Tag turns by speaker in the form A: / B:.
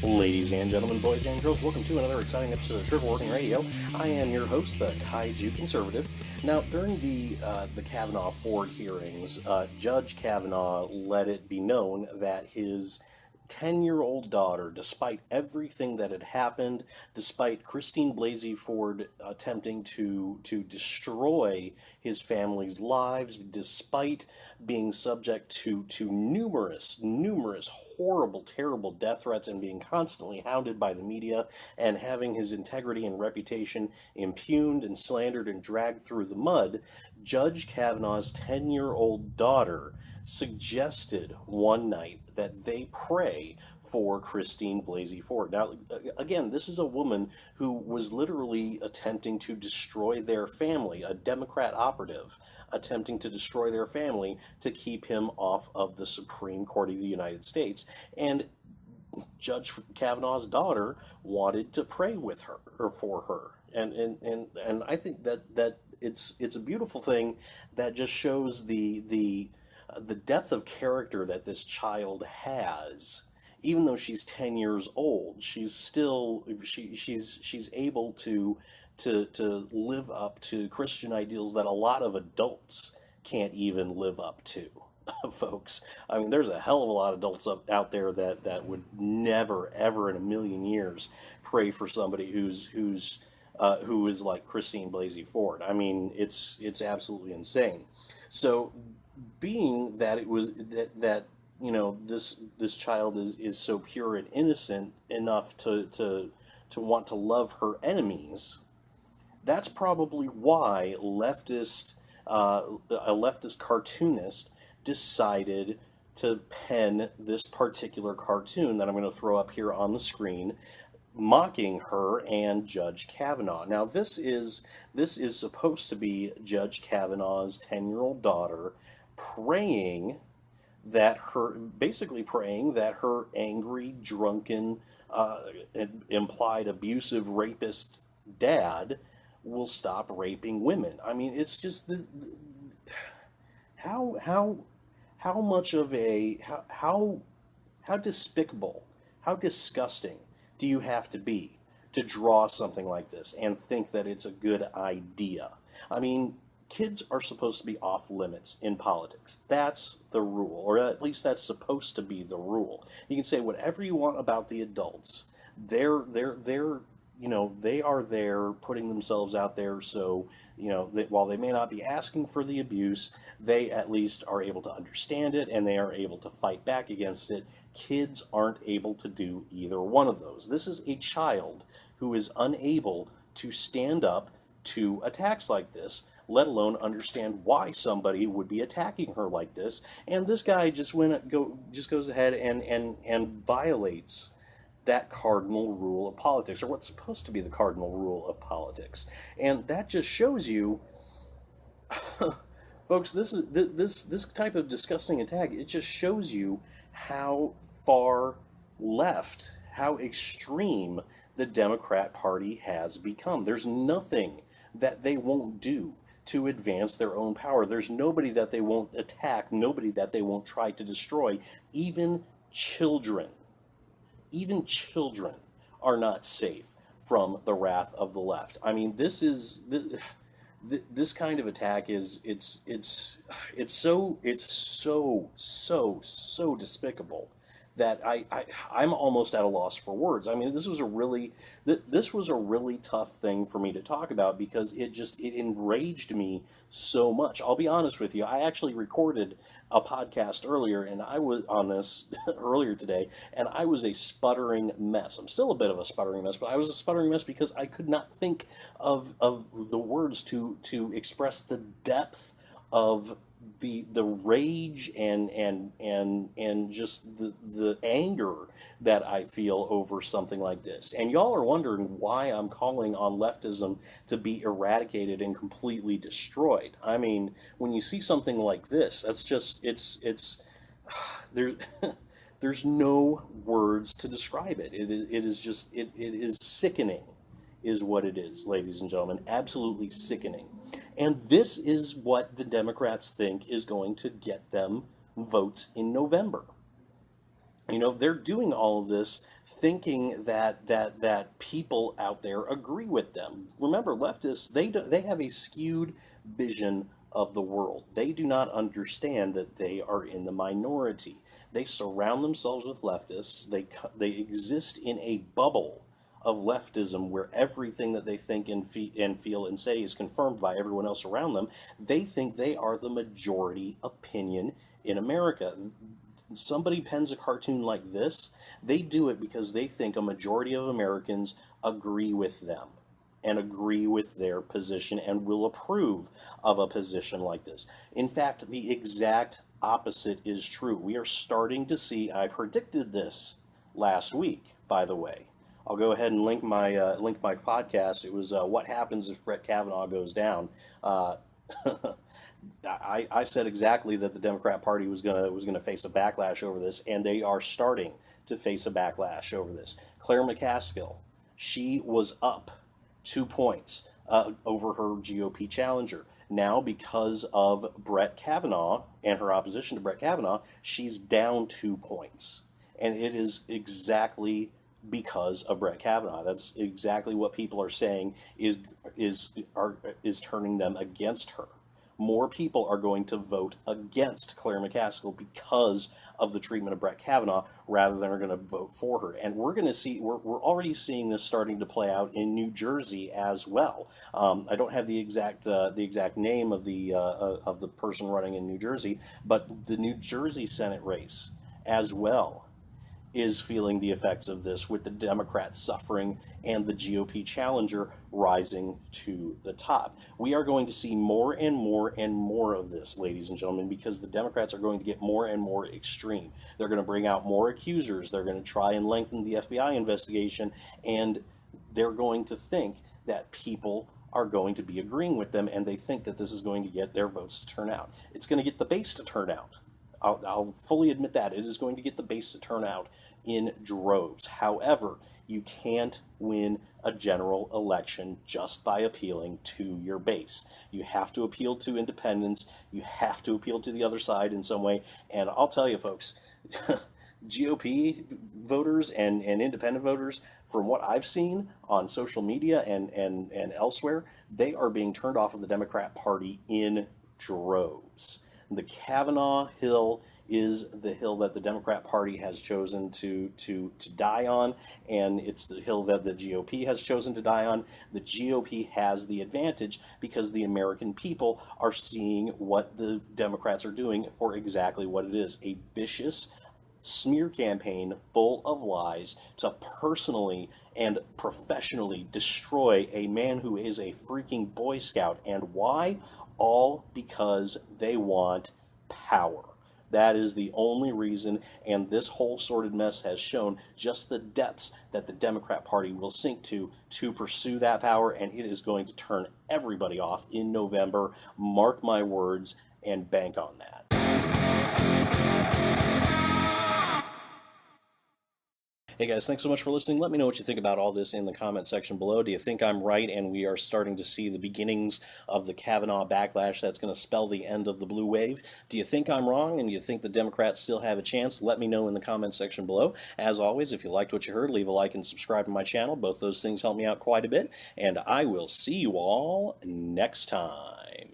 A: Ladies and gentlemen, boys and girls, welcome to another exciting episode of Triple Working Radio. I am your host, the Kaiju Conservative. Now, during the Kavanaugh Ford hearings, Judge Kavanaugh let it be known that his 10-year-old daughter, despite everything that had happened, despite Christine Blasey Ford attempting to destroy his family's lives, despite being subject to numerous horrible, terrible death threats and being constantly hounded by the media and having his integrity and reputation impugned and slandered and dragged through the mud, Judge Kavanaugh's 10-year-old daughter suggested one night that they pray for Christine Blasey Ford. Now, again, this is a woman who was literally attempting to destroy their family, a Democrat operative attempting to destroy their family to keep him off of the Supreme Court of the United States. And Judge Kavanaugh's daughter wanted to pray with her or for her. And I think that it's a beautiful thing that just shows the depth of character that this child has. Even though she's 10 years old, she's still she's able to live up to Christian ideals that a lot of adults can't even live up to. Folks, I mean, there's a hell of a lot of adults out there that would never ever in a million years pray for somebody who is like Christine Blasey Ford. I mean, it's absolutely insane. So, being that it was that you know this child is so pure and innocent enough to want to love her enemies, that's probably why a leftist cartoonist decided to pen this particular cartoon that I'm going to throw up here on the screen, mocking her and Judge Kavanaugh. Now, this is supposed to be Judge Kavanaugh's 10-year-old daughter praying that her angry, drunken, implied abusive rapist dad will stop raping women. I mean, it's just how much of a how despicable, how disgusting do you have to be to draw something like this and think that it's a good idea? I mean, kids are supposed to be off limits in politics. That's the rule, or at least that's supposed to be the rule. You can say whatever you want about the adults. They're they are there putting themselves out there, so while they may not be asking for the abuse, they at least are able to understand it and they are able to fight back against it. Kids aren't able to do either one of those. This is a child who is unable to stand up to attacks like this, let alone understand why somebody would be attacking her like this. And this guy just goes ahead and violates that cardinal rule of politics, or what's supposed to be the cardinal rule of politics. And that just shows you, folks, this type of disgusting attack, it just shows you how far left, how extreme the Democrat Party has become. There's nothing that they won't do to advance their own power. There's nobody that they won't attack, nobody that they won't try to destroy. Even children are not safe from the wrath of the left. I mean, this kind of attack it's so despicable that I'm almost at a loss for words. I mean, this was a really tough thing for me to talk about because it enraged me so much. I'll be honest with you. I actually recorded a podcast earlier, and I was on this earlier today, and I was a sputtering mess. I'm still a bit of a sputtering mess, but I was a sputtering mess because I could not think of the words to express the depth of the rage and just the anger that I feel over something like this. And y'all are wondering why I'm calling on leftism to be eradicated and completely destroyed. I mean, when you see something like this, that's just there's no words to describe it. It is sickening, is what it is, ladies and gentlemen. Absolutely sickening. And this is what the Democrats think is going to get them votes in November. They're doing all of this thinking that people out there agree with them. Remember, leftists, they have a skewed vision of the world. They do not understand that they are in the minority. They surround themselves with leftists. They exist in a bubble of leftism where everything that they think and feel and say is confirmed by everyone else around them. They think they are the majority opinion in America. Somebody pens a cartoon like this, they do it because they think a majority of Americans agree with them and agree with their position and will approve of a position like this. In fact, the exact opposite is true. We are starting to see, I predicted this last week, by the way. I'll go ahead and link my podcast. It was What Happens If Brett Kavanaugh Goes Down. I said exactly that the Democrat Party was gonna face a backlash over this, and they are starting to face a backlash over this. Claire McCaskill, she was up 2 points over her GOP challenger. Now, because of Brett Kavanaugh and her opposition to Brett Kavanaugh, she's down 2 points, and it is exactly because of Brett Kavanaugh. That's exactly what people are saying is turning them against her. More people are going to vote against Claire McCaskill because of the treatment of Brett Kavanaugh rather than are going to vote for her. And we're going to see, we're already seeing this starting to play out in New Jersey as well. I don't have the exact name of the person running in New Jersey, but the New Jersey Senate race as well is feeling the effects of this, with the Democrats suffering and the GOP challenger rising to the top. We are going to see more and more and more of this, ladies and gentlemen, because the Democrats are going to get more and more extreme. They're going to bring out more accusers. They're going to try and lengthen the FBI investigation, and they're going to think that people are going to be agreeing with them, and they think that this is going to get their votes to turn out. It's going to get the base to turn out. I'll fully admit that. It is going to get the base to turn out in droves. However, you can't win a general election just by appealing to your base. You have to appeal to independents. You have to appeal to the other side in some way. And I'll tell you, folks, GOP voters and independent voters, from what I've seen on social media and elsewhere, they are being turned off of the Democrat Party in droves. The Kavanaugh hill is the hill that the Democrat Party has chosen to die on, and it's the hill that the GOP has chosen to die on. The GOP has the advantage because the American people are seeing what the Democrats are doing for exactly what it is: a vicious smear campaign full of lies to personally and professionally destroy a man who is a freaking Boy Scout. And why? All because they want power. That is the only reason, and this whole sordid mess has shown just the depths that the Democrat Party will sink to pursue that power, and it is going to turn everybody off in November. Mark my words and bank on that. Hey guys, thanks so much for listening. Let me know what you think about all this in the comment section below. Do you think I'm right and we are starting to see the beginnings of the Kavanaugh backlash that's going to spell the end of the blue wave? Do you think I'm wrong and you think the Democrats still have a chance? Let me know in the comment section below. As always, if you liked what you heard, leave a like and subscribe to my channel. Both those things help me out quite a bit, and I will see you all next time.